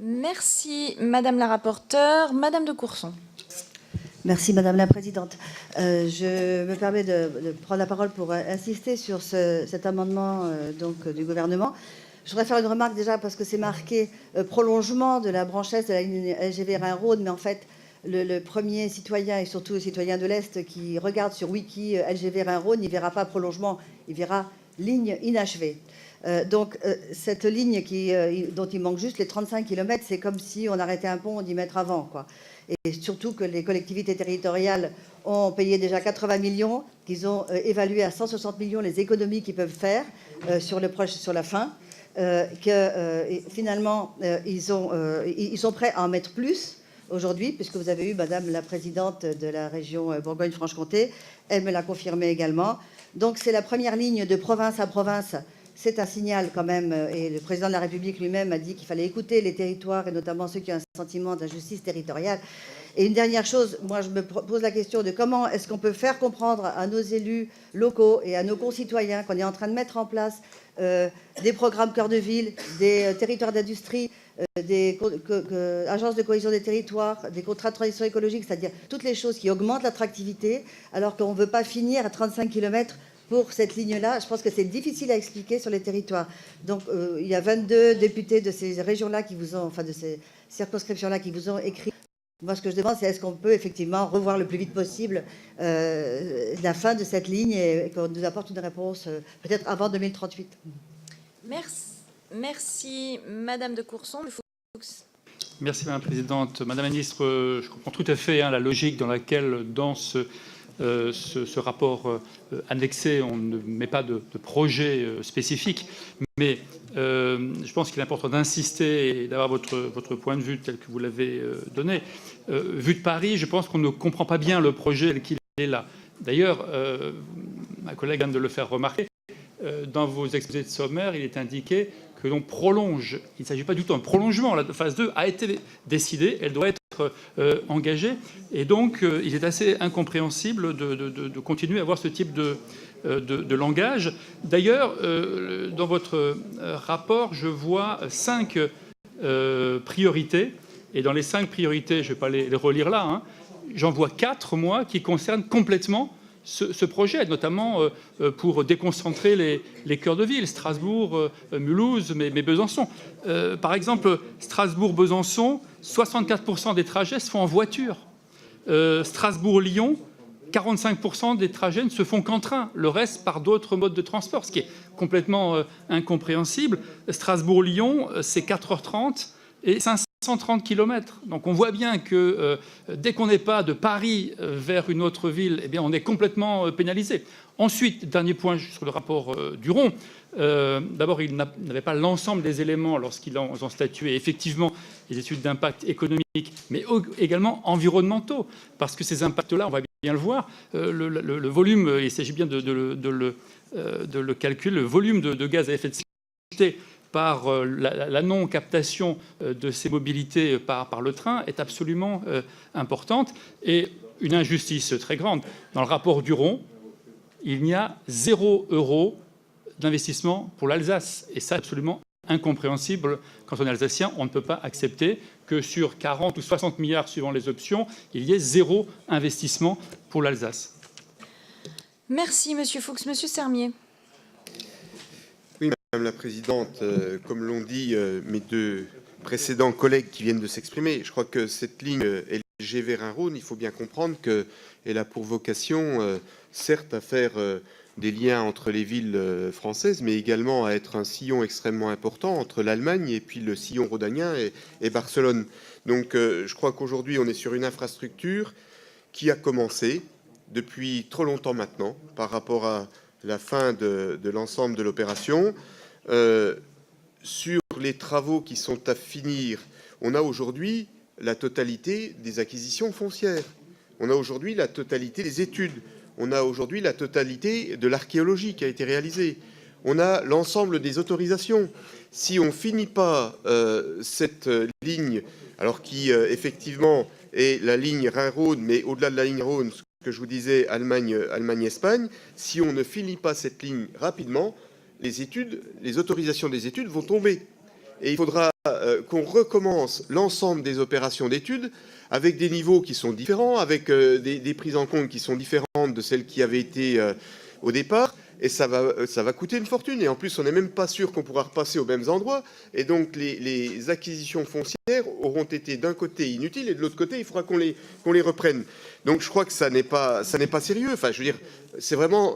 Merci, Madame la rapporteure. Madame de Courson. Merci Madame la Présidente. Je me permets de prendre la parole pour insister sur cet amendement du gouvernement. Je voudrais faire une remarque déjà parce que c'est marqué prolongement de la branche Est de la ligne LGV Rhin-Rhône, mais en fait le premier citoyen et surtout le citoyen de l'Est qui regarde sur Wiki LGV Rhin-Rhône, il ne verra pas prolongement, il verra ligne inachevée. Cette ligne dont il manque juste les 35 km, c'est comme si on arrêtait un pont 10 mètres avant, quoi. Et surtout que les collectivités territoriales ont payé déjà 80 millions, qu'ils ont évalué à 160 millions les économies qu'ils peuvent faire sur la fin, finalement ils sont prêts à en mettre plus aujourd'hui, puisque vous avez eu Madame la Présidente de la région Bourgogne-Franche-Comté, elle me l'a confirmé également. Donc c'est la première ligne de province à province. C'est un signal quand même, et le président de la République lui-même a dit qu'il fallait écouter les territoires, et notamment ceux qui ont un sentiment d'injustice territoriale. Et une dernière chose, moi je me pose la question de comment est-ce qu'on peut faire comprendre à nos élus locaux et à nos concitoyens qu'on est en train de mettre en place des programmes cœur de ville, des territoires d'industrie, des agences de cohésion des territoires, des contrats de transition écologique, c'est-à-dire toutes les choses qui augmentent l'attractivité, alors qu'on ne veut pas finir à 35 km pour cette ligne-là. Je pense que c'est difficile à expliquer sur les territoires. Donc, il y a 22 députés de ces régions-là qui vous ont, enfin de ces circonscriptions-là qui vous ont écrit. Moi, ce que je demande, c'est est-ce qu'on peut effectivement revoir le plus vite possible la fin de cette ligne et qu'on nous apporte une réponse peut-être avant 2038. Merci, Madame de Courson. Merci, Madame la Présidente. Madame la Ministre, je comprends tout à fait la logique dans laquelle, dans ce rapport annexé, on ne met pas de projet spécifique, mais je pense qu'il est important d'insister et d'avoir votre point de vue tel que vous l'avez donné. Vu de Paris, je pense qu'on ne comprend pas bien le projet tel qu'il est là. D'ailleurs, ma collègue vient de le faire remarquer, dans vos exposés de sommaire, il est indiqué que l'on prolonge. Il ne s'agit pas du tout d'un prolongement. La phase 2 a été décidée, elle doit être engagée. Et donc, il est assez incompréhensible de continuer à avoir ce type de langage. D'ailleurs, dans votre rapport, je vois 5 priorités. Et dans les 5 priorités, je ne vais pas les relire là, j'en vois 4, moi, qui concernent complètement ce projet, notamment pour déconcentrer les cœurs de ville, Strasbourg, Mulhouse, mais Besançon. Par exemple, Strasbourg-Besançon, 64% des trajets se font en voiture. Strasbourg-Lyon, 45% des trajets ne se font qu'en train, le reste par d'autres modes de transport, ce qui est complètement incompréhensible. Strasbourg-Lyon, c'est 4h30 et 530 km. Donc on voit bien que dès qu'on n'est pas de Paris vers une autre ville, eh bien on est complètement pénalisé. Ensuite, dernier point sur le rapport Duron. D'abord, il n'avait pas l'ensemble des éléments lorsqu'ils ont statué. Effectivement, les études d'impact économique, mais également environnementaux, parce que ces impacts-là, on va bien le voir, le volume, il s'agit bien de le calculer, le volume de gaz à effet de serre par la non-captation de ces mobilités par le train est absolument importante. Et une injustice très grande. Dans le rapport Duron, il n'y a 0 € d'investissement pour l'Alsace. Et ça, absolument incompréhensible. Quand on est alsacien, on ne peut pas accepter que sur 40 ou 60 milliards, suivant les options, il y ait 0 investissement pour l'Alsace. Merci, Monsieur Fuchs. Monsieur Sermier. Oui, Madame la Présidente, comme l'ont dit mes 2 précédents collègues qui viennent de s'exprimer, je crois que cette ligne LGV Rhin-Rhône, il faut bien comprendre qu'elle a pour vocation, certes, à faire des liens entre les villes françaises, mais également à être un sillon extrêmement important entre l'Allemagne et puis le sillon rhodanien et Barcelone. Donc je crois qu'aujourd'hui, on est sur une infrastructure qui a commencé depuis trop longtemps maintenant par rapport à la fin de l'ensemble de l'opération. Sur les travaux qui sont à finir, on a aujourd'hui la totalité des acquisitions foncières. On a aujourd'hui la totalité des études. On a aujourd'hui la totalité de l'archéologie qui a été réalisée. On a l'ensemble des autorisations. Si on ne finit pas cette ligne, alors qui effectivement est la ligne Rhin-Rhône, mais au-delà de la ligne Rhône, ce que je vous disais, Allemagne-Espagne, si on ne finit pas cette ligne rapidement, les autorisations des études vont tomber. et il faudra qu'on recommence l'ensemble des opérations d'études avec des niveaux qui sont différents, avec des prises en compte qui sont différentes de celles qui avaient été au départ. Et ça va coûter une fortune. Et en plus, on n'est même pas sûr qu'on pourra repasser aux mêmes endroits. Et donc, les acquisitions foncières auront été d'un côté inutiles et de l'autre côté, il faudra qu'on les reprenne. Donc, je crois que ça n'est pas sérieux. Enfin, je veux dire, c'est vraiment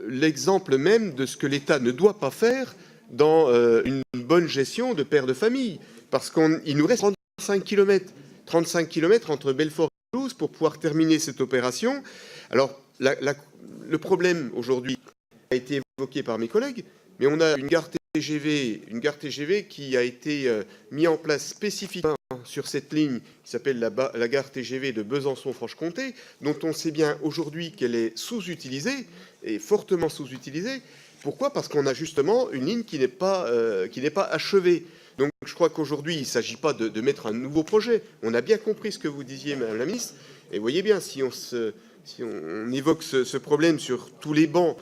l'exemple même de ce que l'État ne doit pas faire dans une bonne gestion de père de famille. Parce qu'il nous reste 35 km entre Belfort et Toulouse pour pouvoir terminer cette opération. Alors, le problème aujourd'hui a été évoqué par mes collègues, mais on a une gare TGV qui a été mise en place spécifiquement sur cette ligne qui s'appelle la gare TGV de Besançon-Franche-Comté, dont on sait bien aujourd'hui qu'elle est sous-utilisée, et fortement sous-utilisée. Pourquoi ? Parce qu'on a justement une ligne qui n'est pas achevée. Donc je crois qu'aujourd'hui, il ne s'agit pas de mettre un nouveau projet. On a bien compris ce que vous disiez, Madame la Ministre, et vous voyez bien, si on évoque ce problème sur tous les bancs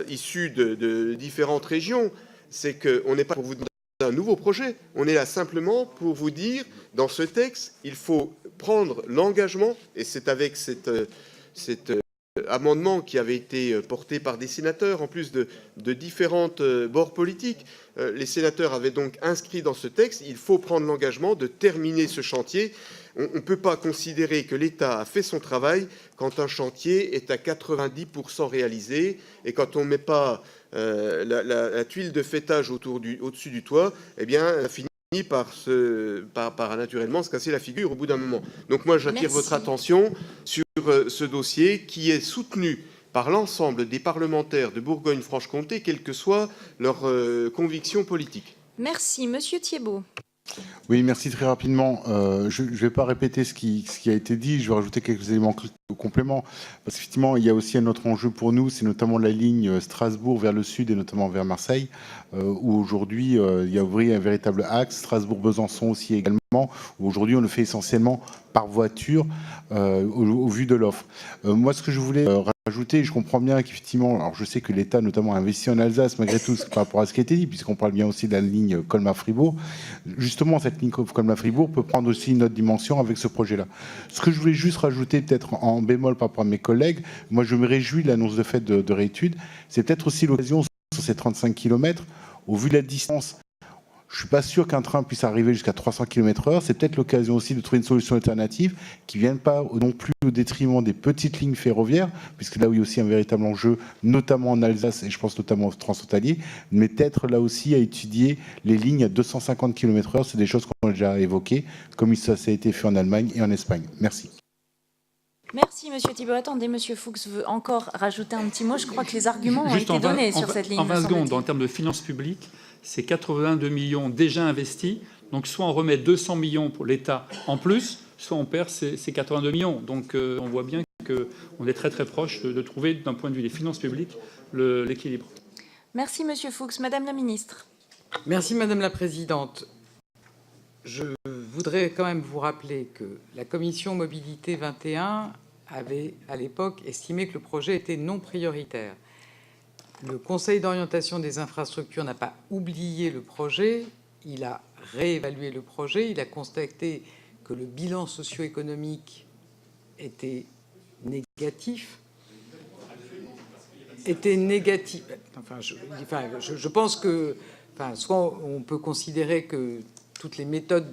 issus de différentes régions, c'est qu'on n'est pas pour vous demander un nouveau projet. On est là simplement pour vous dire, dans ce texte, il faut prendre l'engagement, et c'est avec cet amendement qui avait été porté par des sénateurs, en plus de différentes bords politiques. Les sénateurs avaient donc inscrit dans ce texte, il faut prendre l'engagement de terminer ce chantier. On ne peut pas considérer que l'État a fait son travail quand un chantier est à 90% réalisé et quand on ne met pas la tuile de faîtage au-dessus du toit, eh bien, ça finit par naturellement se casser la figure au bout d'un moment. Donc moi, j'attire votre attention sur ce dossier qui est soutenu par l'ensemble des parlementaires de Bourgogne-Franche-Comté, quelles que soient leurs convictions politiques. Merci. Monsieur Thiébaut. Oui, merci très rapidement. Je ne vais pas répéter ce qui a été dit, je vais rajouter quelques éléments compléments. Parce qu'effectivement, il y a aussi un autre enjeu pour nous, c'est notamment la ligne Strasbourg vers le sud et notamment vers Marseille, où aujourd'hui, il y a un véritable axe, Strasbourg-Besançon aussi également, où aujourd'hui, on le fait essentiellement par voiture au vu de l'offre. Moi, ce que je voulais rajouter, je comprends bien qu'effectivement, alors je sais que l'État notamment a investi en Alsace malgré tout par rapport à ce qui a été dit, puisqu'on parle bien aussi de la ligne Colmar-Fribourg. Justement, cette ligne Colmar-Fribourg peut prendre aussi une autre dimension avec ce projet-là. Ce que je voulais juste rajouter peut-être en bémol par rapport à mes collègues, moi je me réjouis de l'annonce de fait de réétude, c'est peut-être aussi l'occasion sur ces 35 km, au vu de la distance. Je ne suis pas sûr qu'un train puisse arriver jusqu'à 300 km/h. C'est peut-être l'occasion aussi de trouver une solution alternative qui ne vienne pas non plus au détriment des petites lignes ferroviaires, puisque là où il y a aussi un véritable enjeu, notamment en Alsace, et je pense notamment au transfrontalier, mais peut-être là aussi à étudier les lignes à 250 km/h. C'est des choses qu'on a déjà évoquées, comme ça a été fait en Allemagne et en Espagne. Merci. Merci, Monsieur Thibault. Attendez, Monsieur Fuchs veut encore rajouter un petit mot. Je crois que les arguments ont été donnés sur cette ligne. En 20 secondes, en termes de finances publiques, c'est 82 millions déjà investis. Donc, soit on remet 200 millions pour l'État en plus, soit on perd ces 82 millions. Donc, on voit bien qu'on est très, très proche de trouver, d'un point de vue des finances publiques, l'équilibre. Merci, Monsieur Fuchs. Madame la Ministre. Merci, Madame la Présidente. Je voudrais quand même vous rappeler que la Commission Mobilité 21 avait, à l'époque, estimé que le projet était non prioritaire. Le Conseil d'orientation des infrastructures n'a pas oublié le projet, il a réévalué le projet, il a constaté que le bilan socio-économique était négatif. Je pense que, soit on peut considérer que toutes les méthodes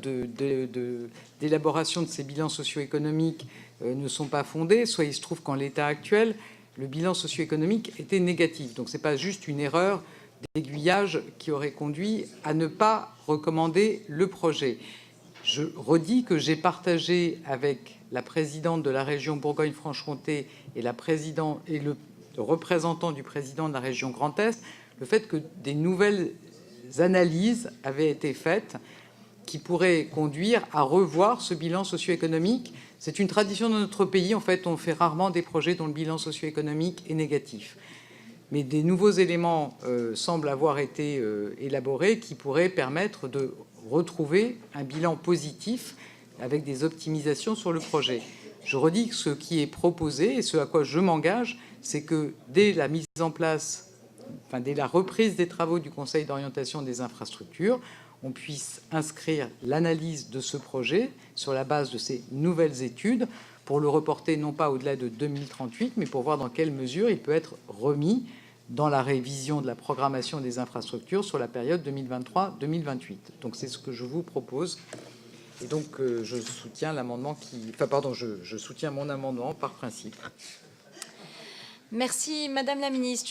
d'élaboration de ces bilans socio-économiques ne sont pas fondées, soit il se trouve qu'en l'état actuel, le bilan socio-économique était négatif. Donc ce n'est pas juste une erreur d'aiguillage qui aurait conduit à ne pas recommander le projet. Je redis que j'ai partagé avec la présidente de la région Bourgogne-Franche-Comté et le représentant du président de la région Grand Est le fait que des nouvelles analyses avaient été faites qui pourraient conduire à revoir ce bilan socio-économique. C'est une tradition de notre pays. En fait, on fait rarement des projets dont le bilan socio-économique est négatif. Mais des nouveaux éléments semblent avoir été élaborés qui pourraient permettre de retrouver un bilan positif avec des optimisations sur le projet. Je redis que ce qui est proposé et ce à quoi je m'engage, c'est que dès la mise en place dès la reprise des travaux du Conseil d'orientation des infrastructures, on puisse inscrire l'analyse de ce projet sur la base de ces nouvelles études pour le reporter non pas au-delà de 2038, mais pour voir dans quelle mesure il peut être remis dans la révision de la programmation des infrastructures sur la période 2023-2028. Donc c'est ce que je vous propose. Et donc je soutiens je soutiens mon amendement par principe. Merci, Madame la Ministre.